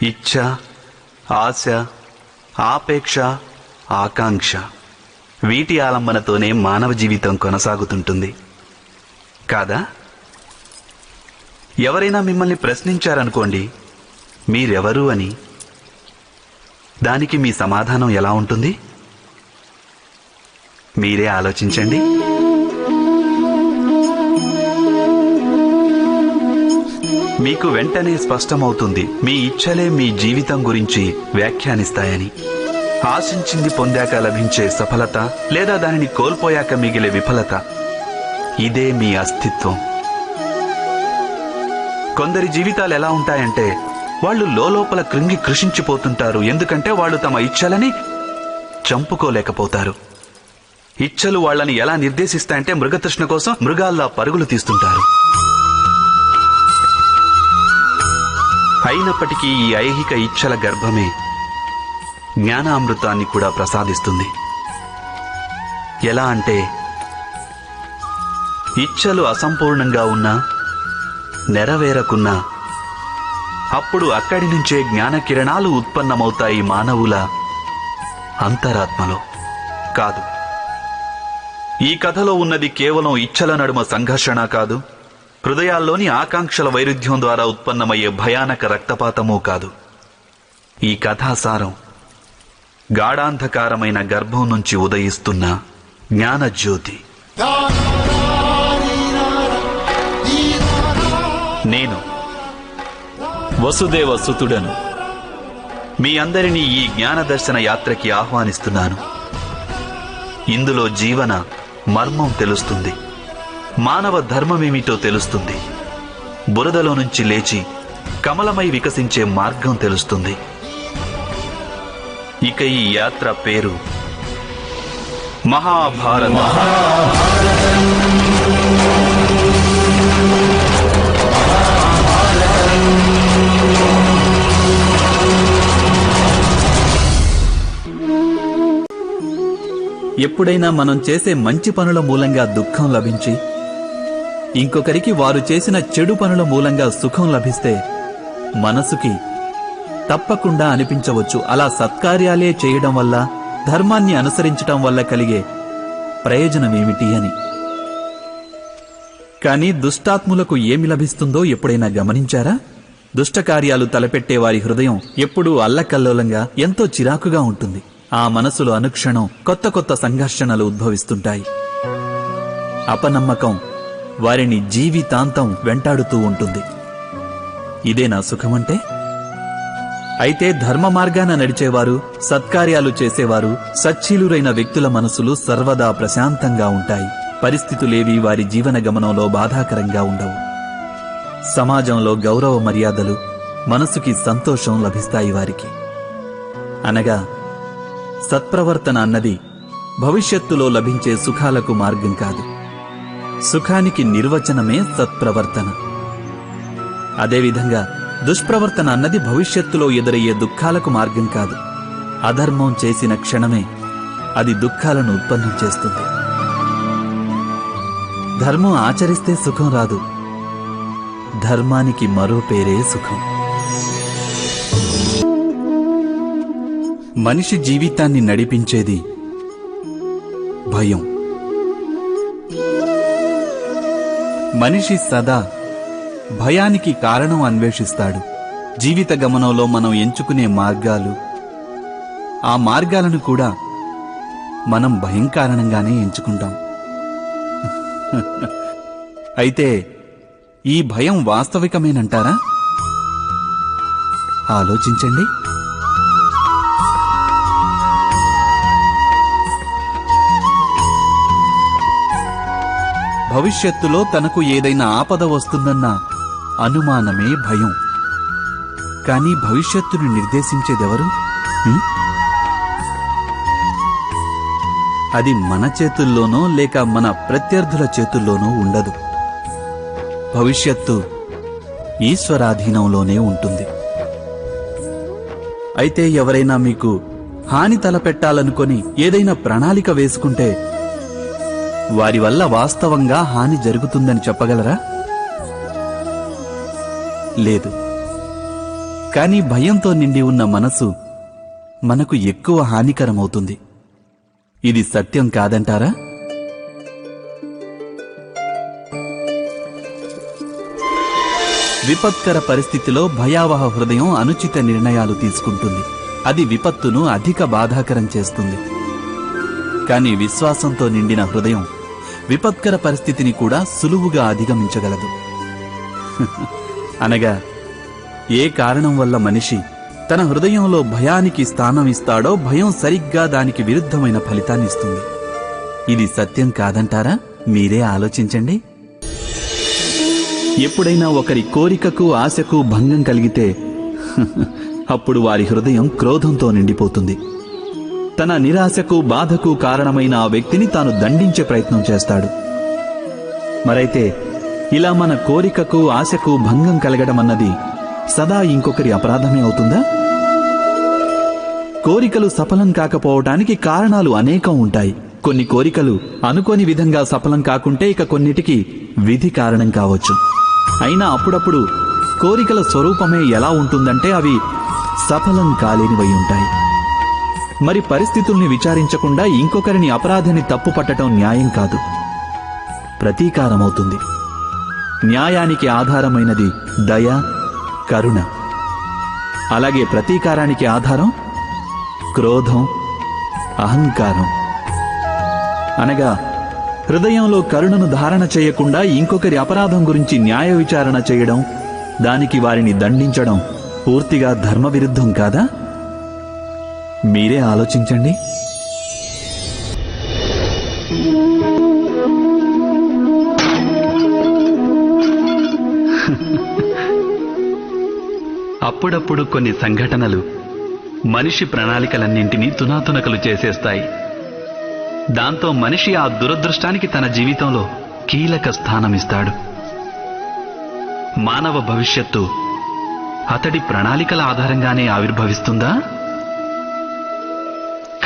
ఇచ్ఛ, ఆశ, ఆపేక్ష, ఆకాంక్ష వీటి ఆలంబనతోనే మానవ జీవితం కొనసాగుతుంటుంది కాదా? ఎవరైనా మిమ్మల్ని ప్రశ్నించారనుకోండి, మీరెవరు అని. దానికి మీ సమాధానం ఎలా ఉంటుంది? మీరే ఆలోచించండి. మీకు వెంటనే స్పష్టమవుతుంది మీ ఇచ్ఛలే మీ జీవితం గురించి వ్యాఖ్యానిస్తాయని. ఆశించింది పొందాక లభించే సఫలత లేదా దానిని కోల్పోయాక మిగిలే విఫలత, ఇదే మీ అస్తిత్వం. కొందరి జీవితాలు ఎలా ఉంటాయంటే వాళ్ళు లోపల కృంగి కృషించిపోతుంటారు. ఎందుకంటే వాళ్ళు తమ ఇచ్ఛలని చంపుకోలేకపోతారు. ఇచ్ఛలు వాళ్ళని ఎలా నిర్దేశిస్తాయంటే మృగతృష్ణ కోసం మృగాల్లా పరుగులు తీస్తుంటారు. అయినప్పటికీ ఈ ఐహిక ఇచ్ఛల గర్భమే జ్ఞానామృతాన్ని కూడా ప్రసాదిస్తుంది. ఎలా అంటే ఇచ్ఛలు అసంపూర్ణంగా ఉన్నా, నెరవేరకున్నా అప్పుడు అక్కడి నుంచే జ్ఞాన కిరణాలు ఉత్పన్నమవుతాయి మానవుల అంతరాత్మలో. కాదు, ఈ కథలో ఉన్నది కేవలం ఇచ్ఛల నడుమ సంఘర్షణ కాదు, హృదయాల్లోని ఆకాంక్షల వైరుధ్యం ద్వారా ఉత్పన్నమయ్యే భయానక రక్తపాతమూ కాదు. ఈ కథాసారం గాఢాంధకారమైన గర్భం నుంచి ఉదయిస్తున్న జ్ఞానజ్యోతి. నేను వసుదేవ సుతుడను. మీ అందరినీ ఈ జ్ఞానదర్శన యాత్రకి ఆహ్వానిస్తున్నాను. ఇందులో జీవన మర్మం తెలుస్తుంది, మానవ ధర్మమేమిటో తెలుస్తుంది, బురదలో నుంచి లేచి కమలమై వికసించే మార్గం తెలుస్తుంది. ఇక ఈ యాత్ర పేరు మహాభారతం. ఎప్పుడైనా మనం చేసే మంచి పనుల మూలంగా దుఃఖం లభించి ఇంకొకరికి వారు చేసిన చెడు పనుల మూలంగా సుఖం లభిస్తే మనసుకి తప్పకుండా అనిపించవచ్చు, అలా సత్కార్యాలే చేయడం వల్ల, ధర్మాన్ని అనుసరించటం వల్ల కలిగే ప్రయోజనమేమిటి అని. కానీ దుష్టాత్ములకు ఏమి లభిస్తుందో ఎప్పుడైనా గమనించారా? దుష్టకార్యాలు తలపెట్టే వారి హృదయం ఎప్పుడూ అల్లకల్లోలంగా, ఎంతో చిరాకుగా ఉంటుంది. ఆ మనసులో అనుక్షణం కొత్త కొత్త సంఘర్షణలు ఉద్భవిస్తుంటాయి. అపనమ్మకం వారిని జీవితాంతం వెంటాడుతూ ఉంటుంది. ఇదేనా సుఖమంటే? అయితే ధర్మ మార్గాన నడిచేవారు, సత్కార్యాలు చేసేవారు, సచ్చీలురైన వ్యక్తుల మనసులు సర్వదా ప్రశాంతంగా ఉంటాయి. పరిస్థితులేవి వారి జీవన గమనంలో బాధాకరంగా ఉండవు. సమాజంలో గౌరవ మర్యాదలు, మనసుకి సంతోషం లభిస్తాయి వారికి. అనగా సత్ప్రవర్తన అన్నది భవిష్యత్తులో లభించే సుఖాలకు మార్గం కాదు. సుఖానికి నిర్వచనమే సత్ప్రవర్తన. అదేవిధంగా దుష్ప్రవర్తన అన్నది భవిష్యత్తులో ఎదురయ్యే దుఃఖాలకు మార్గం కాదు. అధర్మం చేసిన క్షణమే అది దుఃఖాలను ఉత్పన్నం చేస్తుంది. ధర్మం ఆచరిస్తే సుఖం రాదు. ధర్మానికి మరో పేరే సుఖం. మనిషి జీవితాన్ని నడిపించేది భయం. మనిషి సదా భయానికి కారణం అన్వేషిస్తాడు. జీవిత గమనంలో మనం ఎంచుకునే మార్గాలు, ఆ మార్గాలను కూడా మనం భయం కారణంగానే ఎంచుకుంటాం. అయితే ఈ భయం వాస్తవికమేనంటారా? ఆలోచించండి. భవిష్యత్తులో తనకు ఏదైనా ఆపద వస్తుందన్న అనుమానమే భయం. కానీ భవిష్యత్తును నిర్దేశించేదెవరు? అది మన చేతుల్లోనో లేక మన ప్రత్యర్థుల చేతుల్లోనో ఉండదు. భవిష్యత్తు ఈశ్వరాధీనంలోనే ఉంటుంది. అయితే ఎవరైనా మీకు హాని తలపెట్టాలనుకొని ఏదైనా ప్రణాళిక వేసుకుంటే వారి వల్ల వాస్తవంగా హాని జరుగుతుందని చెప్పగలరా? లేదు. కానీ భయంతో నిండి ఉన్న మనసు మనకు ఎక్కువ హానికరమవుతుంది. ఇది సత్యం కాదంటారా? విపత్కర పరిస్థితిలో భయావహ హృదయం అనుచిత నిర్ణయాలు తీసుకుంటుంది. అది విపత్తును అధిక బాధాకరం చేస్తుంది. కానీ విశ్వాసంతో నిండిన హృదయం విపత్కర పరిస్థితిని కూడా సులువుగా అధిగమించగలదు. అనగా ఏ కారణం వల్ల మనిషి తన హృదయంలో భయానికి స్థానం ఇస్తాడో భయం సరిగ్గా దానికి విరుద్ధమైన ఫలితాన్నిస్తుంది. ఇది సత్యం కాదంటారా? మీరే ఆలోచించండి. ఎప్పుడైనా ఒకరి కోరికకు ఆశకు భంగం కలిగితే అప్పుడు వారి హృదయం క్రోధంతో నిండిపోతుంది. తన నిరాశకు బాధకు కారణమైన ఆ వ్యక్తిని తాను దండించే ప్రయత్నం చేస్తాడు. మరైతే ఇలా మన కోరికకు ఆశకు భంగం కలగడం అన్నది సదా ఇంకొకరి అపరాధమే అవుతుందా? కోరికలు సఫలం కాకపోవటానికి కారణాలు అనేకం ఉంటాయి. కొన్ని కోరికలు అనుకోని విధంగా సఫలం కాకుంటే ఇక కొన్నిటికి విధి కారణం కావచ్చు. అయినా అప్పుడప్పుడు కోరికల స్వరూపమే ఎలా ఉంటుందంటే అవి సఫలం కాలేనివై ఉంటాయి. మరి పరిస్థితుల్ని విచారించకుండా ఇంకొకరిని అపరాధిని తప్పు పట్టడం న్యాయం కాదు, ప్రతీకారమవుతుంది. న్యాయానికి ఆధారమైనది దయ, కరుణ. అలాగే ప్రతీకారానికి ఆధారం క్రోధం, అహంకారం. అనగా హృదయంలో కరుణను ధారణ చేయకుండా ఇంకొకరి అపరాధం గురించి న్యాయ విచారణ చేయడం, దానికి వారిని దండించడం పూర్తిగా ధర్మవిరుద్ధం కాదా? మీరే ఆలోచించండి. అప్పుడప్పుడు కొన్ని సంఘటనలు మనిషి ప్రణాళికలన్నింటినీ తునాతునకలు చేసేస్తాయి. దాంతో మనిషి ఆ దురదృష్టానికి తన జీవితంలో కీలక స్థానమిస్తాడు. మానవ భవిష్యత్తు అతడి ప్రణాళికల ఆధారంగానే ఆవిర్భవిస్తుందా?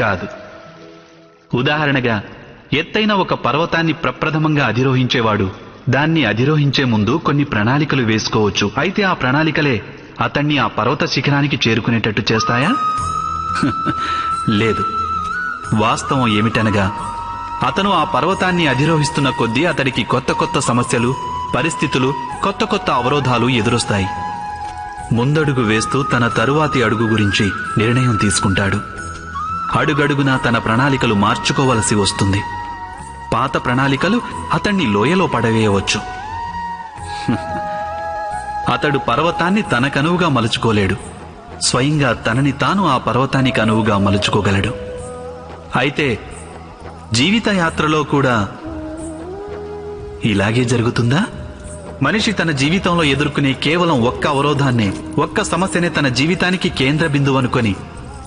కాదు. ఉదాహరణగా ఎత్తైన ఒక పర్వతాన్ని ప్రప్రథమంగా అధిరోహించేవాడు దాన్ని అధిరోహించే ముందు కొన్ని ప్రణాళికలు వేసుకోవచ్చు. అయితే ఆ ప్రణాళికలే అతన్ని ఆ పర్వత శిఖరానికి చేరుకునేటట్టు చేస్తాయా? లేదు. వాస్తవం ఏమిటనగా అతను ఆ పర్వతాన్ని అధిరోహిస్తున్న కొద్దీ అతడికి కొత్త కొత్త సమస్యలు, పరిస్థితులు, కొత్త కొత్త అవరోధాలు ఎదురొస్తాయి. ముందడుగు వేస్తూ తన తరువాతి అడుగు గురించి నిర్ణయం తీసుకుంటాడు. అడుగడుగునా తన ప్రణాళికలు మార్చుకోవలసి వస్తుంది. పాత ప్రణాళికలు అతన్ని లోయలో పడవేయవచ్చు. అతడు పర్వతాన్ని తనకనువుగా మలుచుకోలేడు. స్వయంగా తనని తాను ఆ పర్వతానికి అనువుగా మలుచుకోగలడు. అయితే జీవిత యాత్రలో కూడా ఇలాగే జరుగుతుందా? మనిషి తన జీవితంలో ఎదుర్కొనే కేవలం ఒక్క అవరోధాన్నే, ఒక్క సమస్యనే తన జీవితానికి కేంద్ర బిందువు అనుకొని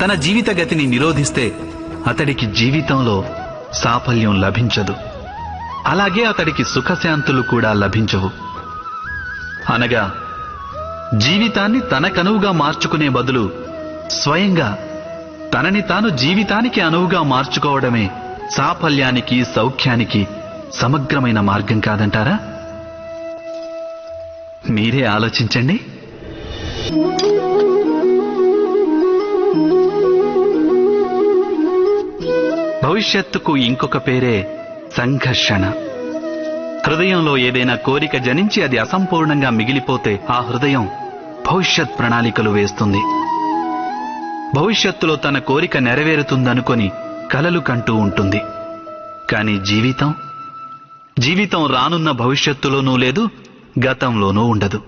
తన జీవిత గతిని నిరోధిస్తే అతడికి జీవితంలో సాఫల్యం లభించదు. అలాగే అతడికి సుఖశాంతులు కూడా లభించవు. అనగా జీవితాన్ని తనకనువుగా మార్చుకునే బదులు స్వయంగా తనని తాను జీవితానికి అనువుగా మార్చుకోవడమే సాఫల్యానికి, సౌఖ్యానికి సమగ్రమైన మార్గం కాదంటారా? మీరే ఆలోచించండి. భవిష్యత్తుకు ఇంకొక పేరే సంఘర్షణ. హృదయంలో ఏదైనా కోరిక జనించి అది అసంపూర్ణంగా మిగిలిపోతే ఆ హృదయం భవిష్యత్ ప్రణాళికలు వేస్తుంది. భవిష్యత్తులో తన కోరిక నెరవేరుతుందనుకొని కలలు కంటూ ఉంటుంది. కాని జీవితం రానున్న భవిష్యత్తులోనూ లేదు, గతంలోనూ ఉండదు.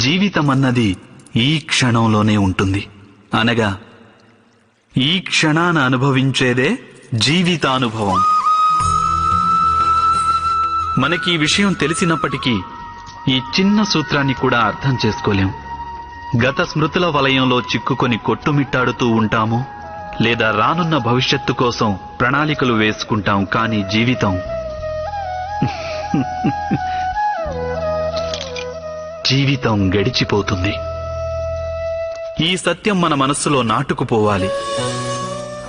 జీవితం అన్నది ఈ క్షణంలోనే ఉంటుంది. అనగా ఈ క్షణాన అనుభవించేదే జీవితానుభవం. మనకి ఈ విషయం తెలిసినప్పటికీ ఈ చిన్న సూత్రాన్ని కూడా అర్థం చేసుకోలేం. గత స్మృతుల వలయంలో చిక్కుకొని కొట్టుమిట్టాడుతూ ఉంటాము, లేదా రానున్న భవిష్యత్తు కోసం ప్రణాళికలు వేసుకుంటాం. కానీ జీవితం గడిచిపోతుంది. ఈ సత్యం మన మనస్సులో నాటుకుపోవాలి.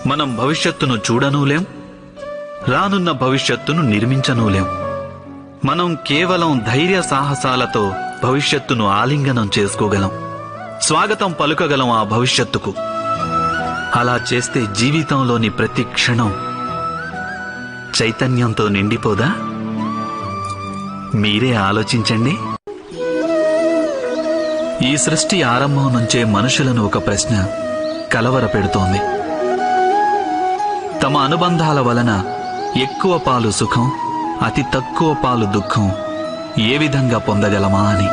మనం భవిష్యత్తును చూడనూలేం, రానున్న భవిష్యత్తును నిర్మించనూలేం. మనం కేవలం ధైర్య సాహసాలతో భవిష్యత్తును ఆలింగనం చేసుకోగలం. స్వాగతం పలుకగలం ఆ భవిష్యత్తుకు. అలా చేస్తే జీవితంలోని ప్రతి క్షణం చైతన్యంతో నిండిపోదా? మీరే ఆలోచించండి. ఈ సృష్టి ఆరంభం నుంచే మనుషులను ఒక ప్రశ్న కలవరపెడుతోంది. తమ అనుబంధాల వలన ఎక్కువ పాలు సుఖం, అతి తక్కువ పాలు దుఃఖం ఏ విధంగా పొందగలమా అని.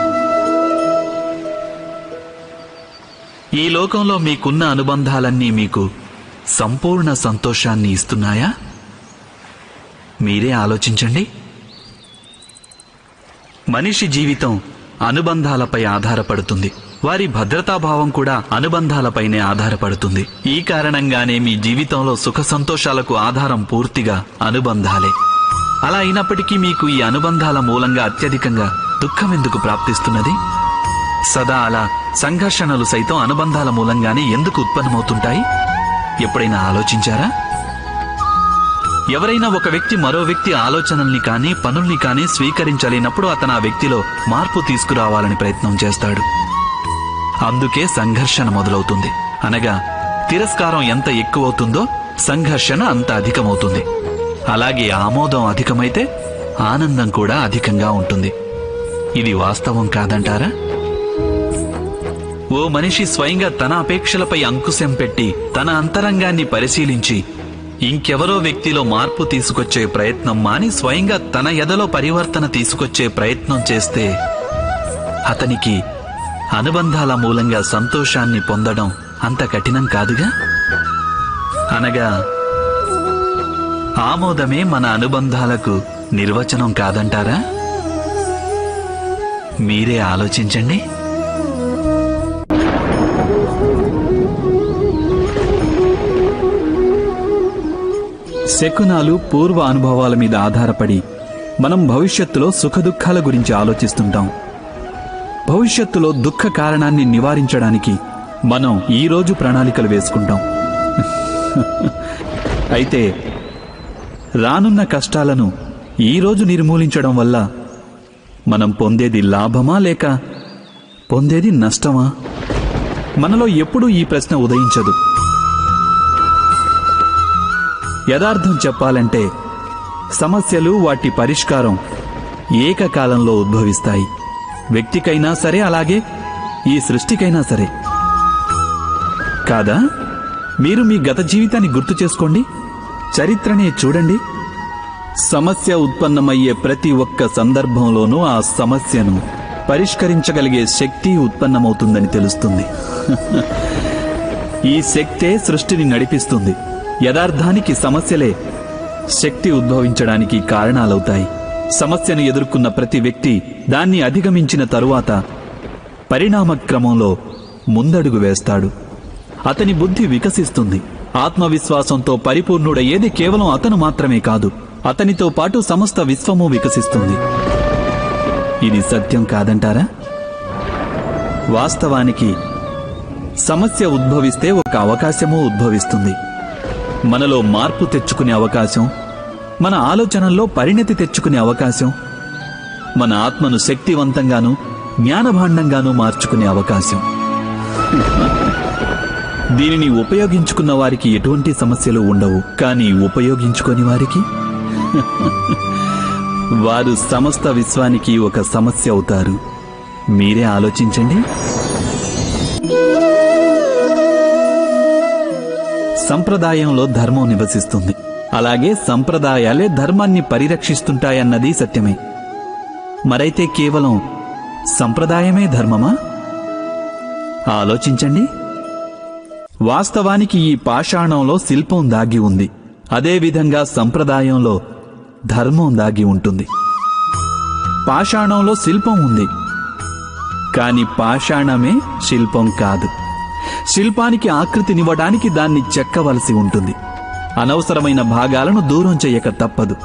ఈ లోకంలో మీకున్న అనుబంధాలన్నీ మీకు సంపూర్ణ సంతోషాన్ని ఇస్తున్నాయా? మీరే ఆలోచించండి. మనిషి జీవితం అనుబంధాలపై ఆధారపడుతుంది. వారి భద్రతాభావం కూడా అనుబంధాలపైనే ఆధారపడుతుంది. ఈ కారణంగానే మీ జీవితంలో సుఖ సంతోషాలకు ఆధారం పూర్తిగా అనుబంధాలే. అలా అయినప్పటికీ మీకు ఈ అనుబంధాల మూలంగా అత్యధికంగా దుఃఖం ఎందుకు ప్రాప్తిస్తున్నది? సదా అలా సంఘర్షణలు సైతం అనుబంధాల మూలంగానే ఎందుకు ఉత్పన్నమవుతుంటాయి? ఎప్పుడైనా ఆలోచించారా? ఎవరైనా ఒక వ్యక్తి మరో వ్యక్తి ఆలోచనల్ని కానీ పనుల్ని కానీ స్వీకరించలేనప్పుడు అతను ఆ వ్యక్తిలో మార్పు తీసుకురావాలని ప్రయత్నం చేస్తాడు. అందుకే సంఘర్షణ మొదలవుతుంది. అనగా తిరస్కారం ఎంత ఎక్కువవుతుందో సంఘర్షణ అంత అధికమవుతుంది. అలాగే ఆమోదం అధికమైతే ఆనందం కూడా అధికంగా ఉంటుంది. ఇది వాస్తవం కాదంటారా? ఓ మనిషి స్వయంగా తన అపేక్షలపై అంకుశం పెట్టి తన అంతరంగాన్ని పరిశీలించి ఇంకెవరో వ్యక్తిలో మార్పు తీసుకొచ్చే ప్రయత్నం మాని స్వయంగా తన ఎదలో పరివర్తన తీసుకొచ్చే ప్రయత్నం చేస్తే అతనికి అనుబంధాల మూలంగా సంతోషాన్ని పొందడం అంత కఠినం కాదుగా. అనగా ఆమోదమే మన అనుబంధాలకు నిర్వచనం కాదంటారా? మీరే ఆలోచించండి. శకునాలు పూర్వ అనుభవాల మీద ఆధారపడి మనం భవిష్యత్తులో సుఖదుఖాల గురించి ఆలోచిస్తుంటాం. భవిష్యత్తులో దుఃఖ కారణాన్ని నివారించడానికి మనం ఈరోజు ప్రణాళికలు వేసుకుంటాం. అయితే రానున్న కష్టాలను ఈరోజు నిర్మూలించడం వల్ల మనం పొందేది లాభమా లేక పొందేది నష్టమా? మనలో ఎప్పుడూ ఈ ప్రశ్న ఉదయించదు. యథార్థం చెప్పాలంటే సమస్యలు వాటి పరిష్కారం ఏకకాలంలో ఉద్భవిస్తాయి. వ్యక్తికైనా సరే, అలాగే ఈ సృష్టికైనా సరే. కాదా? మీరు మీ గత జీవితాన్ని గుర్తు చేసుకోండి, చరిత్రనే చూడండి. సమస్య ఉత్పన్నమయ్యే ప్రతి ఒక్క సందర్భంలోనూ ఆ సమస్యను పరిష్కరించగలిగే శక్తి ఉత్పన్నమవుతుందని తెలుస్తుంది. ఈ శక్తే సృష్టిని నడిపిస్తుంది. యథార్థానికి సమస్యలే శక్తి ఉద్భవించడానికి కారణాలవుతాయి. సమస్యను ఎదుర్కొన్న ప్రతి వ్యక్తి దాన్ని అధిగమించిన తరువాత పరిణామ క్రమంలో ముందడుగు వేస్తాడు. అతని బుద్ధి వికసిస్తుంది. ఆత్మవిశ్వాసంతో పరిపూర్ణుడయ్యేది కేవలం అతను మాత్రమే కాదు, అతనితో పాటు సమస్త విశ్వము వికసిస్తుంది. ఇది సత్యం కాదంటారా? వాస్తవానికి సమస్య ఉద్భవిస్తే ఒక అవకాశము ఉద్భవిస్తుంది. మనలో మార్పు తెచ్చుకునే అవకాశం, మన ఆలోచనల్లో పరిణతి తెచ్చుకునే అవకాశం, మన ఆత్మను శక్తివంతంగానూ జ్ఞానభాండంగానూ మార్చుకునే అవకాశం. దీనిని ఉపయోగించుకున్న వారికి ఎటువంటి సమస్యలు ఉండవు. కానీ ఉపయోగించుకొని వారికి వారు సమస్త విశ్వానికి ఒక సమస్య అవుతారు. మీరే ఆలోచించండి. సంప్రదాయంలో ధర్మం నివసిస్తుంది. అలాగే సంప్రదాయాలే ధర్మాన్ని పరిరక్షిస్తుంటాయన్నది సత్యమే. మరైతే కేవలం సంప్రదాయమే ధర్మమా? ఆలోచించండి. వాస్తవానికి ఈ పాషాణంలో శిల్పం దాగి ఉంది. అదేవిధంగా సంప్రదాయంలో ధర్మం దాగి ఉంటుంది. పాషాణంలో శిల్పం ఉంది, కాని పాషాణమే శిల్పం కాదు. శిల్పానికి ఆకృతినివ్వడానికి దాన్ని చెక్కవలసి ఉంటుంది. అనవసరమైన భాగాలను దూరం చెయ్యక తప్పదు.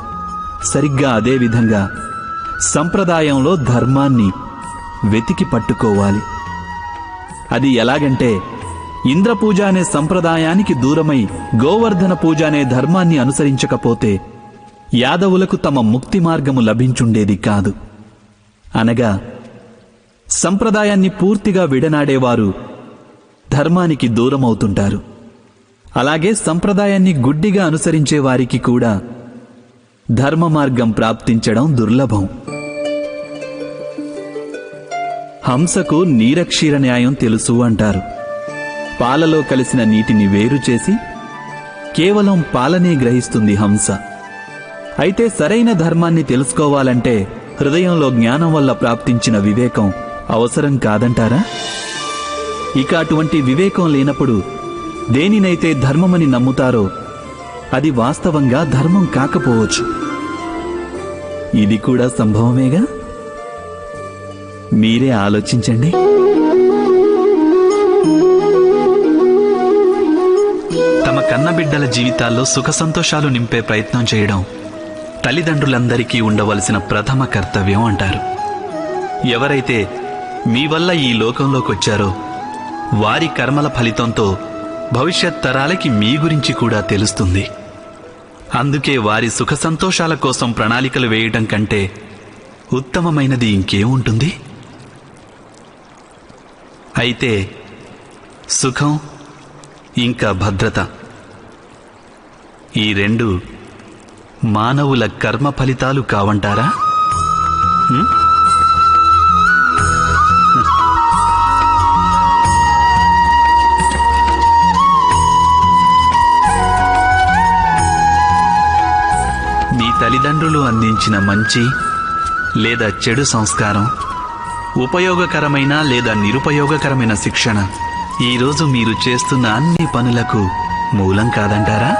సరిగ్గా అదేవిధంగా సంప్రదాయంలో ధర్మాన్ని వెతికి పట్టుకోవాలి. అది ఎలాగంటే, ఇంద్రపూజ అనే సంప్రదాయానికి దూరమై గోవర్ధన పూజ అనే ధర్మాన్ని అనుసరించకపోతే యాదవులకు తమ ముక్తి మార్గము లభించుండేది కాదు. అనగా సంప్రదాయాన్ని పూర్తిగా విడనాడేవారు ధర్మానికి దూరమవుతుంటారు. అలాగే సంప్రదాయాన్ని గుడ్డిగా అనుసరించే వారికి కూడా ధర్మ మార్గం ప్రాప్తించడం దుర్లభం. హంసకు నీరక్షీర న్యాయం తెలుసు అంటారు. పాలలో కలిసిన నీటిని వేరు చేసి కేవలం పాలనే గ్రహిస్తుంది హంస. అయితే సరైన ధర్మాన్ని తెలుసుకోవాలంటే హృదయంలో జ్ఞానం వల్ల ప్రాప్తించిన వివేకం అవసరం కాదంటారా? ఇక అటువంటి వివేకం లేనప్పుడు దేనినైతే ధర్మమని నమ్ముతారో అది వాస్తవంగా ధర్మం కాకపోవచ్చు. ఇది కూడా సంభవమేగా? మీరే ఆలోచించండి. తమ కన్నబిడ్డల జీవితాల్లో సుఖ సంతోషాలు నింపే ప్రయత్నం చేయడం తల్లిదండ్రులందరికీ ఉండవలసిన ప్రథమ కర్తవ్యం అంటారు. ఎవరైతే మీ వల్ల ఈ లోకంలోకొచ్చారో వారి కర్మల ఫలితంతో భవిష్యత్ తరాలకి మీ గురించి కూడా తెలుస్తుంది. అందుకే వారి సుఖ సంతోషాల కోసం ప్రణాళికలు వేయడం కంటే ఉత్తమమైనది ఇంకేముంటుంది? అయితే సుఖం ఇంకా భద్రత, ఈ రెండు మానవుల కర్మ ఫలితాలు కావంటారా? మీ తల్లిదండ్రులు అందించిన మంచి లేదా చెడు సంస్కారం, ఉపయోగకరమైన లేదా నిరుపయోగకరమైన శిక్షణ ఈరోజు మీరు చేస్తున్న అన్ని పనులకు మూలం కాదంటారా?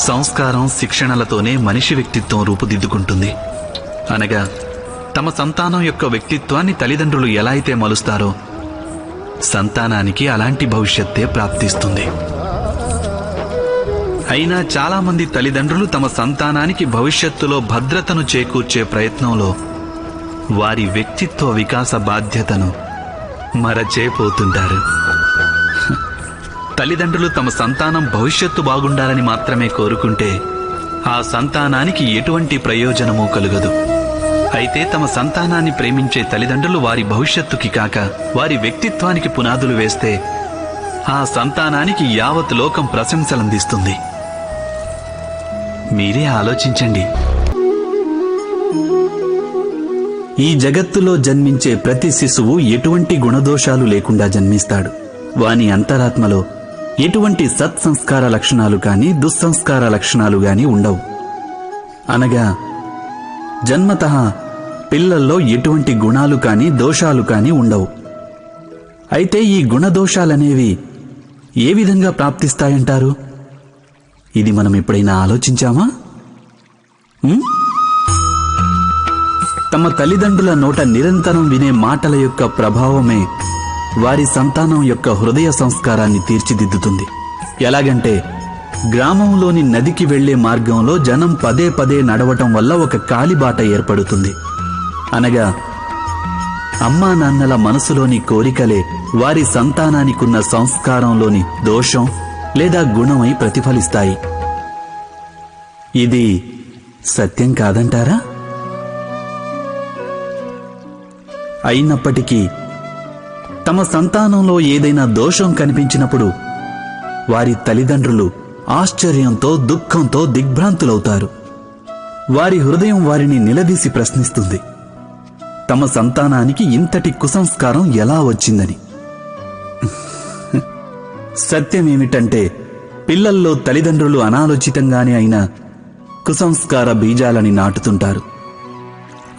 సంస్కారం, శిక్షణలతోనే మనిషి వ్యక్తిత్వం రూపుదిద్దుకుంటుంది. అనగా తమ సంతానం యొక్క వ్యక్తిత్వాన్ని తల్లిదండ్రులు ఎలా అయితే మలుస్తారో సంతానానికి అలాంటి భవిష్యత్తే ప్రాప్తిస్తుంది. అయినా చాలామంది తల్లిదండ్రులు తమ సంతానానికి భవిష్యత్తులో భద్రతను చేకూర్చే ప్రయత్నంలో వారి వ్యక్తిత్వ వికాస బాధ్యతను మరచేపోతుంటారు. తల్లిదండ్రులు తమ సంతానం భవిష్యత్తు బాగుండాలని మాత్రమే కోరుకుంటే ఆ సంతానానికి ఎటువంటి ప్రయోజనమూ కలుగదు. అయితే తమ సంతానాన్ని ప్రేమించే తల్లిదండ్రులు వారి భవిష్యత్తుకి కాక వారి వ్యక్తిత్వానికి పునాదులు వేస్తే ఆ సంతానానికి యావత్ లోకం ప్రశంసలందిస్తుంది. మీరే ఆలోచించండి. ఈ జగత్తులో జన్మించే ప్రతి శిశువు ఎటువంటి గుణదోషాలు లేకుండా జన్మిస్తాడు. వాని అంతరాత్మలో ఎటువంటి సత్సంస్కార లక్షణాలు కాని దుస్సంస్కార లక్షణాలు గాని ఉండవు. అనగా జన్మతః పిల్లల్లో ఎటువంటి గుణాలు కాని దోషాలు కాని ఉండవు. అయితే ఈ గుణదోషాలనేవి ఏ విధంగా ప్రాప్తిస్తాయంటారు? ఇది మనం ఎప్పుడైనా ఆలోచించామా? తమ తల్లిదండ్రుల నోట నిరంతరం వినే మాటల యొక్క ప్రభావమే వారి సంతానం యొక్క హృదయ సంస్కారాన్ని తీర్చిదిద్దుతుంది. ఎలాగంటే గ్రామంలోని నదికి వెళ్లే మార్గంలో జనం పదే పదే నడవటం వల్ల ఒక కాలిబాట ఏర్పడుతుంది. అనగా అమ్మా నాన్నల మనసులోని కోరికలే వారి సంతానానికున్న సంస్కారంలోని దోషం లేదా గుణమై ప్రతిఫలిస్తాయి. ఇది సత్యం కాదంటారా? అయినప్పటికీ తమ సంతానంలో ఏదైనా దోషం కనిపించినప్పుడు వారి తల్లిదండ్రులు ఆశ్చర్యంతో దుఃఖంతో దిగ్భ్రాంతులవుతారు. వారి హృదయం వారిని నిలదీసి ప్రశ్నిస్తుంది, తమ సంతానానికి ఇంతటి కుసంస్కారం ఎలా వచ్చిందని. సత్యమేమిటంటే పిల్లల్లో తల్లిదండ్రులు అనాలోచితంగానే అయినా కుసంస్కార బీజాలని నాటుతుంటారు.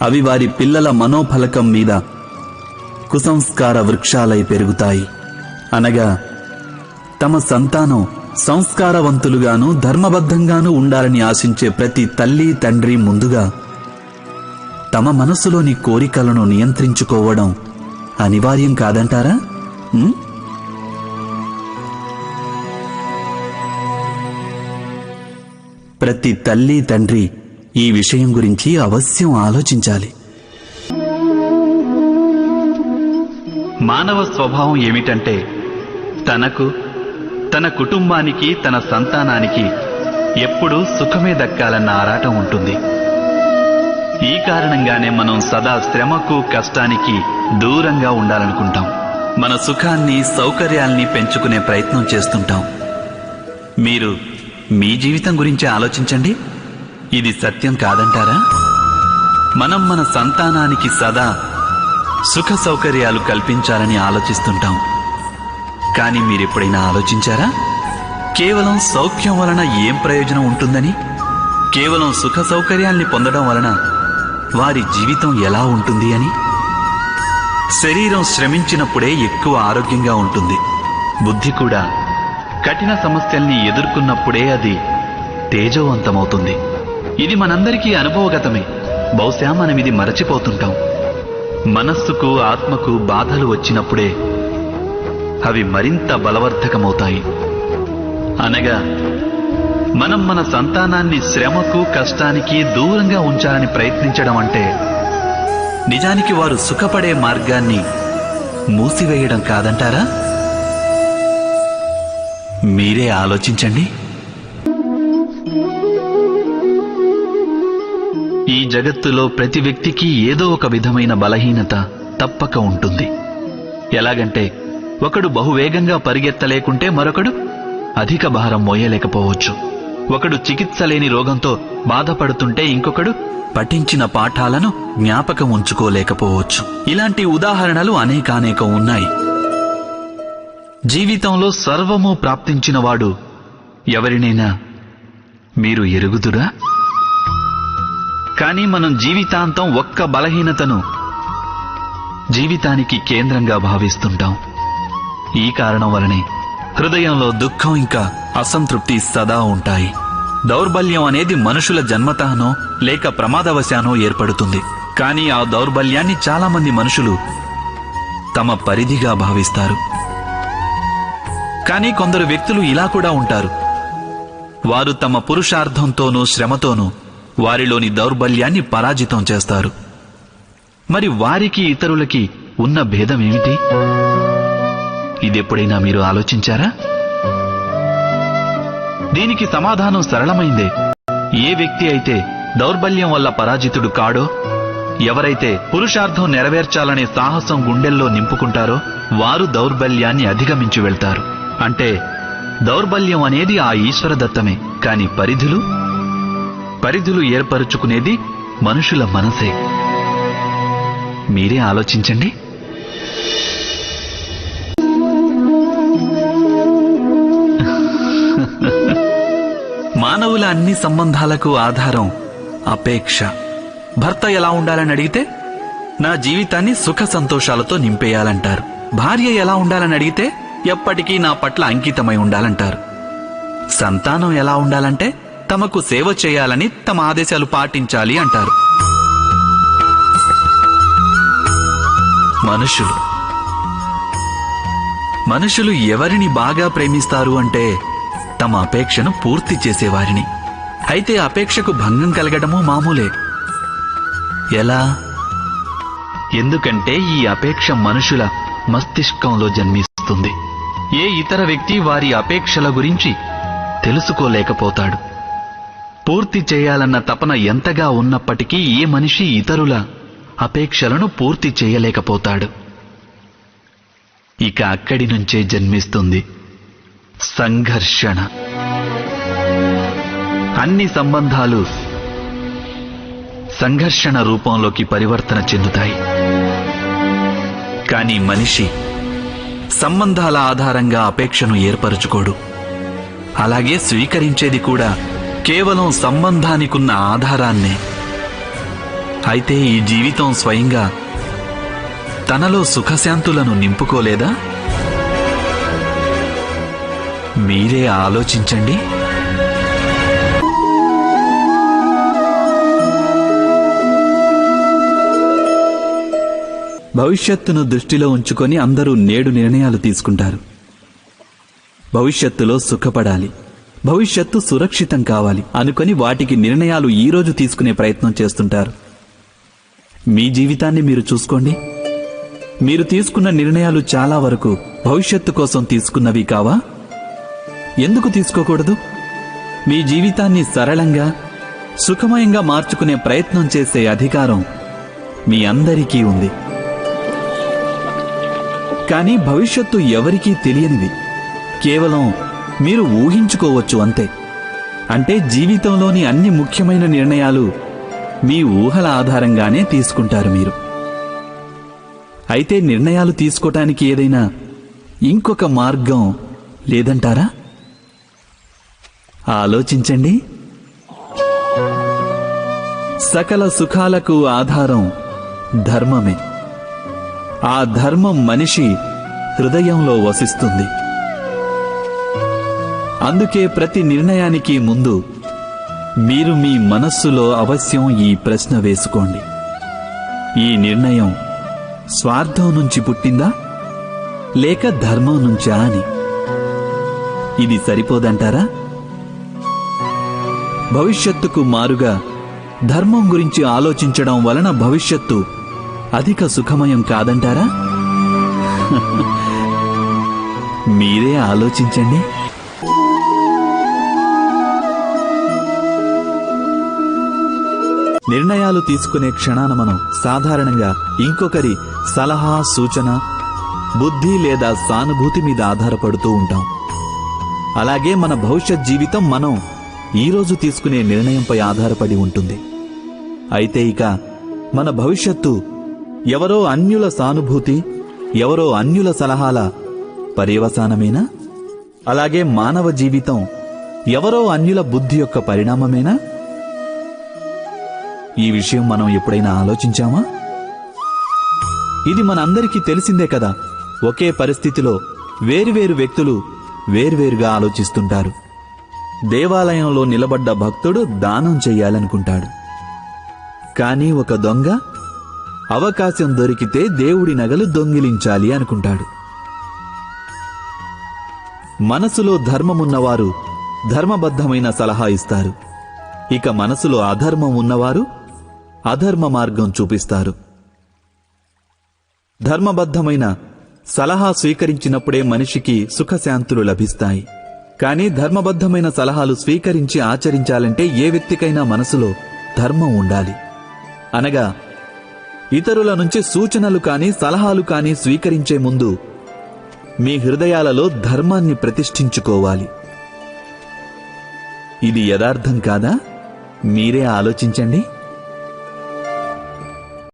అవి వారి పిల్లల మనోఫలకం మీద కుసంస్కార వృక్షాలై పెరుగుతాయి. అనగా తమ సంతానం సంస్కారవంతులుగాను ధర్మబద్ధంగానూ ఉండాలని ఆశించే ప్రతి తల్లి తండ్రి ముందుగా తమ మనసులోని కోరికలను నియంత్రించుకోవడం అనివార్యం కాదంటారా? ప్రతి తల్లి తండ్రి ఈ విషయం గురించి అవశ్యం ఆలోచించాలి. మానవ స్వభావం ఏమిటంటే తనకు, తన కుటుంబానికి, తన సంతానానికి ఎప్పుడూ సుఖమే దక్కాలన్న ఆరాటం ఉంటుంది. ఈ కారణంగానే మనం సదా శ్రమకు, కష్టానికి దూరంగా ఉండాలనుకుంటాం. మన సుఖాన్ని సౌకర్యాల్ని పెంచుకునే ప్రయత్నం చేస్తుంటాం. మీరు మీ జీవితం గురించి ఆలోచించండి. ఇది సత్యం కాదంటారా? మనం మన సంతానానికి సదా సుఖ సౌకర్యాలు కల్పించాలని ఆలోచిస్తుంటాం. కానీ మీరెప్పుడైనా ఆలోచించారా? కేవలం సౌఖ్యం వలన ఏం ప్రయోజనం ఉంటుందని? కేవలం సుఖ సౌకర్యాల్ని పొందడం వలన వారి జీవితం ఎలా ఉంటుంది అని? శరీరం శ్రమించినప్పుడే ఎక్కువ ఆరోగ్యంగా ఉంటుంది. బుద్ధి కూడా కఠిన సమస్యల్ని ఎదుర్కొన్నప్పుడే అది తేజోవంతమవుతుంది. ఇది మనందరికీ అనుభవగతమే. బహుశా మనమిది మరచిపోతుంటాం. మనస్సుకు ఆత్మకు బాధలు వచ్చినప్పుడే అవి మరింత బలవర్ధకమవుతాయి. అనగా మనం మన సంతానాన్ని శ్రమకు కష్టానికి దూరంగా ఉంచాలని ప్రయత్నించడం అంటే నిజానికి వారు సుఖపడే మార్గాన్ని మూసివేయడం కాదంటారా? మీరే ఆలోచించండి. ఈ జగత్తులో ప్రతి వ్యక్తికి ఏదో ఒక విధమైన బలహీనత తప్పక ఉంటుంది. ఎలాగంటే ఒకడు బహువేగంగా పరిగెత్తలేకుంటే మరొకడు అధిక భారం మోయలేకపోవచ్చు. ఒకడు చికిత్స లేని రోగంతో బాధపడుతుంటే ఇంకొకడు పఠించిన పాఠాలను జ్ఞాపకం ఉంచుకోలేకపోవచ్చు. ఇలాంటి ఉదాహరణలు అనేకానేకం ఉన్నాయి. జీవితంలో సర్వము ప్రాప్తించినవాడు ఎవరినైనా మీరు ఎరుగుదురా? కానీ మనం జీవితాంతం ఒక్క బలహీనతను జీవితానికి కేంద్రంగా భావిస్తుంటాం. ఈ కారణం వలనే హృదయంలో దుఃఖం ఇంకా అసంతృప్తి సదా ఉంటాయి. దౌర్బల్యం అనేది మనుషుల జన్మతఃనో లేక ప్రమాదవశానో ఏర్పడుతుంది. కానీ ఆ దౌర్బల్యాన్ని చాలా మంది మనుషులు తమ పరిధిగా భావిస్తారు. కానీ కొందరు వ్యక్తులు ఇలా కూడా ఉంటారు. వారు తమ పురుషార్థంతోనూ శ్రమతోనూ వారిలోని దౌర్బల్యాన్ని పరాజితం చేస్తారు. మరి వారికి ఇతరులకి ఉన్న భేదమేమిటి? ఇదెప్పుడైనా మీరు ఆలోచించారా? దీనికి సమాధానం సరళమైందే. ఏ వ్యక్తి అయితే దౌర్బల్యం వల్ల పరాజితుడు కాడో, ఎవరైతే పురుషార్థం నెరవేర్చాలనే సాహసం గుండెల్లో నింపుకుంటారో వారు దౌర్బల్యాన్ని అధిగమించి వెళ్తారు. అంటే దౌర్బల్యం అనేది ఆ ఈశ్వరదత్తమే. కాని పరిధులు ఏర్పరుచుకునేది మనుషుల మనసే. మీరే ఆలోచించండి. మానవుల అన్ని సంబంధాలకు ఆధారం అపేక్ష. భర్త ఎలా ఉండాలని అడిగితే నా జీవితాన్ని సుఖ సంతోషాలతో నింపేయాలంటారు. భార్య ఎలా ఉండాలని అడిగితే ఎప్పటికీ నా పట్ల అంకితమై ఉండాలంటారు. సంతానం ఎలా ఉండాలంటే తమకు సేవ చేయాలని తమ ఆదేశాలు పాటించాలి అంటారు. మనుషులు ఎవరిని బాగా ప్రేమిస్తారు అంటే తమ అపేక్షను పూర్తి చేసేవారిని. అయితే అపేక్షకు భంగం కలగడమూ మామూలే. ఎలా? ఎందుకంటే ఈ అపేక్ష మనుషుల మస్తిష్కంలో జన్మిస్తుంది. ఏ ఇతర వ్యక్తి వారి అపేక్షల గురించి తెలుసుకోలేకపోతాడు. పూర్తి చేయాలన్న తపన ఎంతగా ఉన్నప్పటికీ ఏ మనిషి ఇతరుల అపేక్షలను పూర్తి చేయలేకపోతాడు. ఇక అక్కడి నుంచే జన్మిస్తుంది సంఘర్షణ. అన్ని సంబంధాలు సంఘర్షణ రూపంలోకి పరివర్తన చెందుతాయి. కానీ మనిషి సంబంధాల ఆధారంగా అపేక్షను ఏర్పరచుకోడు. అలాగే స్వీకరించేది కూడా కేవలం సంబంధానికున్న ఆధారాన్నే. అయితే ఈ జీవితం స్వయంగా తనలో సుఖశాంతులను నింపుకోలేదా? మీరే ఆలోచించండి. భవిష్యత్తును దృష్టిలో ఉంచుకొని అందరూ నేడు నిర్ణయాలు తీసుకుంటారు. భవిష్యత్తులో సుఖపడాలి, భవిష్యత్తు సురక్షితం కావాలి అనుకొని వాటికి నిర్ణయాలు ఈరోజు తీసుకునే ప్రయత్నం చేస్తుంటారు. మీ జీవితాన్ని మీరు చూసుకోండి. మీరు తీసుకున్న నిర్ణయాలు చాలా వరకు భవిష్యత్తు కోసం తీసుకున్నవి కావా? ఎందుకు తీసుకోకూడదు? మీ జీవితాన్ని సరళంగా సుఖమయంగా మార్చుకునే ప్రయత్నం చేసే అధికారం మీ అందరికీ ఉంది. కానీ భవిష్యత్తు ఎవరికీ తెలియనిది. కేవలం మీరు ఊహించుకోవచ్చు అంతే. అంటే జీవితంలోని అన్ని ముఖ్యమైన నిర్ణయాలు మీ ఊహల ఆధారంగానే తీసుకుంటారు మీరు. అయితే నిర్ణయాలు తీసుకోవటానికి ఏదైనా ఇంకొక మార్గం లేదంటారా? ఆలోచించండి. సకల సుఖాలకు ఆధారం ధర్మమే. ఆ ధర్మం మనిషి హృదయంలో వసిస్తుంది. అందుకే ప్రతి నిర్ణయానికి ముందు మీరు మీ మనస్సులో అవశ్యం ఈ ప్రశ్న వేసుకోండి: ఈ నిర్ణయం స్వార్థం నుంచి పుట్టిందా లేక ధర్మం నుంచా అని. ఇది సరిపోదంటారా? భవిష్యత్తుకు మారుగా ధర్మం గురించి ఆలోచించడం వలన భవిష్యత్తు అధిక సుఖమయం కాదంటారా? మీరే ఆలోచించండి. నిర్ణయాలు తీసుకునే క్షణాన మనం సాధారణంగా ఇంకొకరి సలహా, సూచన, బుద్ధి లేదా సానుభూతి మీద ఆధారపడుతూ ఉంటాం. అలాగే మన భవిష్యత్ జీవితం మనం ఈరోజు తీసుకునే నిర్ణయంపై ఆధారపడి ఉంటుంది. అయితే ఇక మన భవిష్యత్తు ఎవరో అన్యుల సానుభూతి, ఎవరో అన్యుల సలహాల పర్యవసానమేనా? అలాగే మానవ జీవితం ఎవరో అన్యుల బుద్ధి యొక్క పరిణామమేనా? ఈ విషయం మనం ఎప్పుడైనా ఆలోచించామా? ఇది మనందరికీ తెలిసిందే కదా. ఒకే పరిస్థితిలో వేరువేరు వ్యక్తులు వేర్వేరుగా ఆలోచిస్తుంటారు. దేవాలయంలో నిలబడ్డ భక్తుడు దానం చెయ్యాలనుకుంటాడు. కానీ ఒక దొంగ అవకాశం దొరికితే దేవుడి నగలు దొంగిలించాలి అనుకుంటాడు. మనసులో ధర్మమున్నవారు ధర్మబద్ధమైన సలహా ఇస్తారు. ఇక మనసులో అధర్మం ఉన్నవారు అధర్మ మార్గం చూపిస్తారు. ధర్మబద్ధమైన సలహా స్వీకరించినప్పుడే మనిషికి సుఖశాంతులు లభిస్తాయి. కానీ ధర్మబద్ధమైన సలహాలు స్వీకరించి ఆచరించాలంటే ఏ వ్యక్తికైనా మనసులో ధర్మం ఉండాలి. అనగా ఇతరుల నుంచి సూచనలు కానీ సలహాలు కానీ స్వీకరించే ముందు మీ హృదయాలలో ధర్మాన్ని ప్రతిష్ఠించుకోవాలి. ఇది యథార్థం కాదా? మీరే ఆలోచించండి.